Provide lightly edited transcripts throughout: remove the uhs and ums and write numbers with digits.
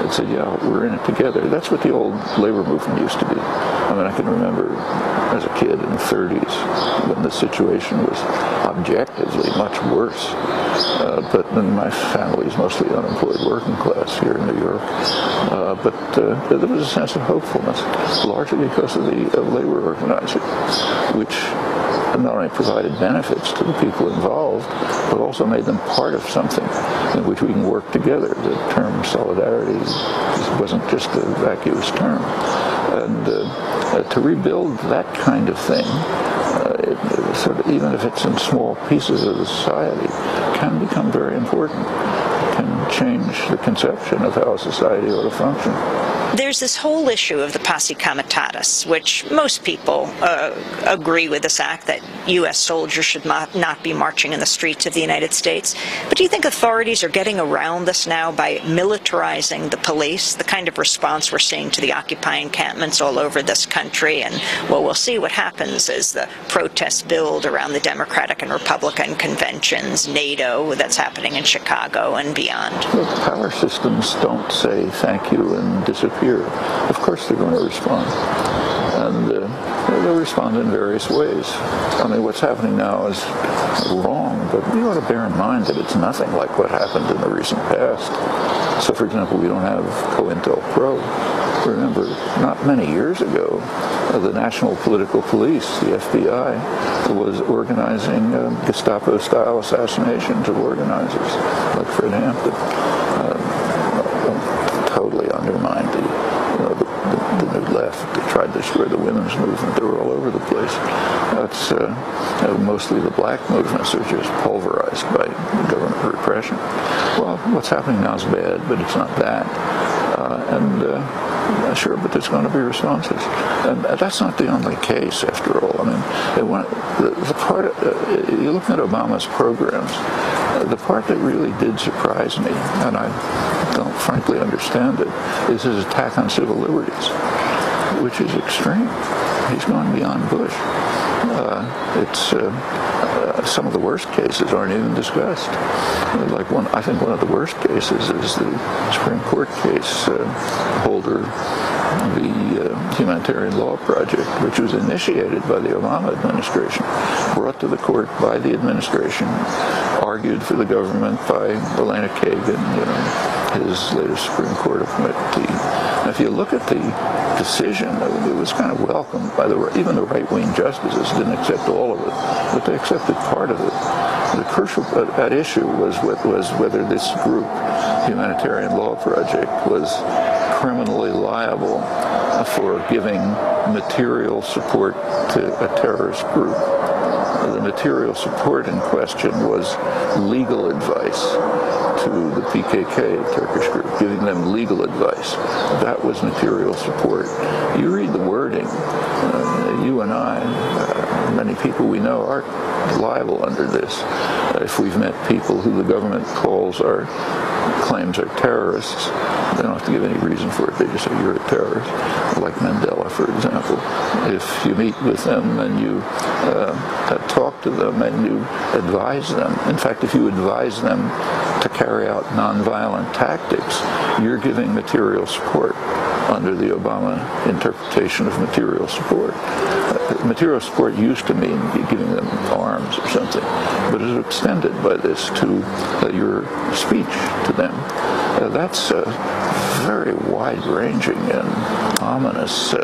that said, yeah, we're in it together. That's what the old labor movement used to be. I mean, I can remember as a kid in the 30s when the situation was objectively much worse. But then my family is mostly unemployed working class here in New York. But there was a sense of hopefulness, largely because of the labor organizing, which not only provided benefits to the people involved, but also made them part of something in which we can work together. The term solidarity wasn't just a vacuous term. And to rebuild that kind of thing, sort of, even if it's in small pieces of the society, can become very important. It can change the conception of how a society ought to function. There's this whole issue of the posse comitatus, which most people agree with this act that U.S. soldiers should not be marching in the streets of the United States. But do you think authorities are getting around this now by militarizing the police, the kind of response we're seeing to the Occupy encampments all over this country? And, well, we'll see what happens as the protests build around the Democratic and Republican conventions, NATO, that's happening in Chicago and beyond. Look, power systems don't say thank you and disappear. Of course they're going to respond. And they'll respond in various ways. I mean, what's happening now is wrong, but we ought to bear in mind that it's nothing like what happened in the recent past. So, for example, we don't have COINTELPRO. Remember, not many years ago, the National Political Police, the FBI, was organizing Gestapo-style assassinations of organizers like Fred Hampton. Totally undermined the new left. They tried to destroy the women's movement. They were all over the place. That's mostly the black movements are just pulverized by government repression. Well, what's happening now is bad, but it's not that. Sure, but there's going to be responses. And that's not the only case, after all. I mean, the part, you look at Obama's programs, the part that really did surprise me, and I don't frankly understand it, is his attack on civil liberties, which is extreme. He's gone beyond Bush. Some of the worst cases aren't even discussed. Like I think one of the worst cases is the Supreme Court case Holder, the Humanitarian Law Project, which was initiated by the Obama administration, brought to the court by the administration, argued for the government by Elena Kagan, his latest Supreme Court appointee. Now, if you look at the decision, it was kind of welcomed by even the right-wing justices didn't accept all of it, but they accepted part of it. The crucial at issue was whether this group, Humanitarian Law Project, was criminally liable for giving material support to a terrorist group. The material support in question was legal advice to the PKK, Turkish group, giving them legal advice. That was material support. You read the wording, you and I, many people we know aren't liable under this. If we've met people who the government claims are terrorists, they don't have to give any reason for it. They just say you're a terrorist, like Mandela, for example. If you meet with them and you talk to them and you advise them, in fact, if you advise them to carry out nonviolent tactics, you're giving material support under the Obama interpretation of material support. Material support used to mean giving them arms or something, but it is extended by this to your speech to them. That's a very wide-ranging and ominous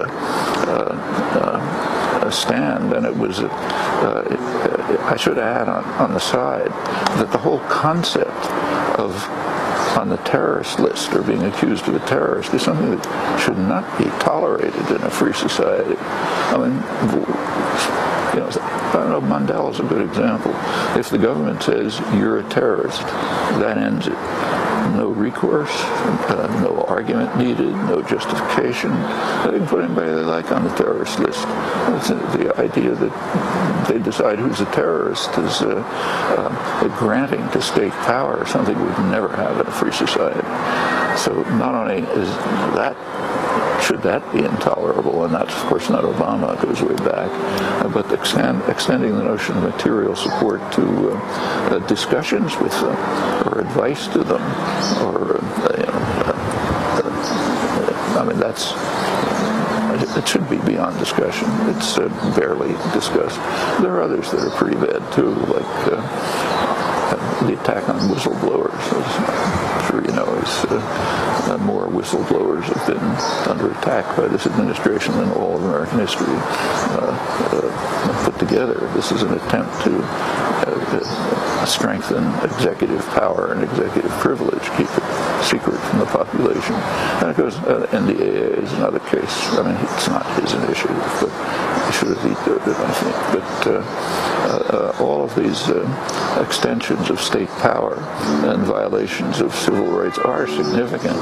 stand, and it was, I should add on the side, that the whole concept of on the terrorist list or being accused of a terrorist is something that should not be tolerated in a free society. I mean, I don't know, Mandela's a good example. If the government says you're a terrorist, that ends it. No recourse, no argument needed, no justification. They can put anybody they like on the terrorist list. The idea that they decide who's a terrorist is granting to state power, something we'd never have in a free society. So not only is that, should that be intolerable, and that's of course not Obama, it goes way back, but extending the notion of material support to discussions with them, or advice to them, or it should be beyond discussion. It's barely discussed. There are others that are pretty bad too, like the attack on whistleblowers. I'm sure you know, more whistleblowers have been under attack by this administration than all of American history put together. This is an attempt to strengthen executive power and executive privilege, keep it secret from the population. And it goes, NDAA is another case. I mean, it's not his initiative, but he should have vetoed it, I think. But all of these extensions of state power and violations of civil rights are significant,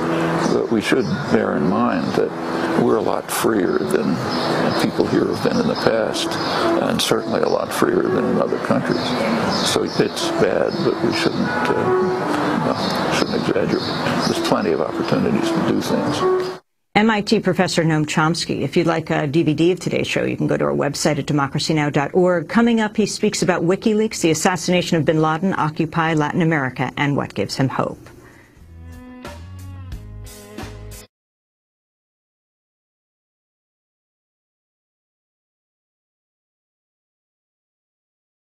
but we should bear in mind that we're a lot freer than people here have been in the past, and certainly a lot freer than in other countries. So it's bad, but we shouldn't exaggerate. There's plenty of opportunities to do things. MIT professor Noam Chomsky. If you'd like a DVD of today's show, you can go to our website at democracynow.org. Coming up, he speaks about WikiLeaks, the assassination of bin Laden, Occupy Latin America, and what gives him hope.